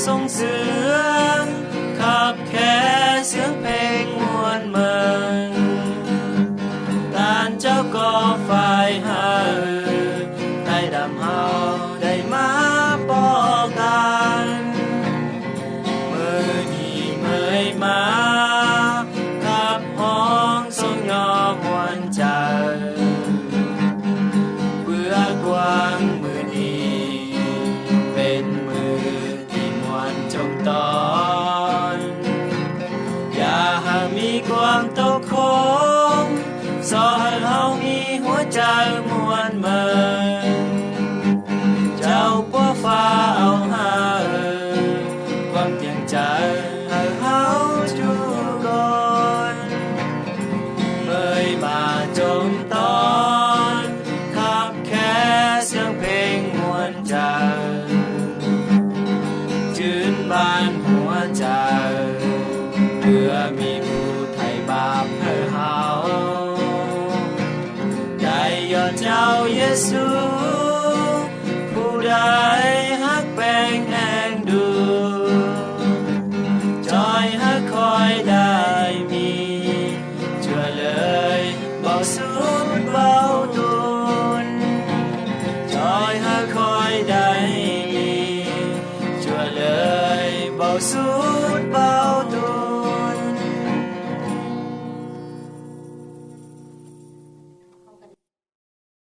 ส่งเสียงขับแค่เสียงเพลงมวลเมืองการเจ้าก็ฝ่ายหาได้ดำเฮาได้มาปอกันมือนี้เมื่อยมาขับห้องส่งงอมวนใจเพื่อกวางมือนี้เป็นมือที่มวนจมตอนอย่าหามีความตกคงสอนเฮามีหัวใจมวนเมินเจ้าปัวฟ้าเอาหาความเตียงใจให้เฮาจูก่อนเมื่อยมาจมตอนขับแค่เสียงเพลงมวนใจจืนบานหัวใจเพื่อมีผู้ไถ่บาปให้เฮาได้ย้อนเจ้าเยซูผู้ใดฮักแป้งแห่งดูจอยฮักคอยได้มีช่วยเลยเบาสุดเบาตุนจอยฮักคอยได้มีช่วยเลยเบาสุดเบาตุ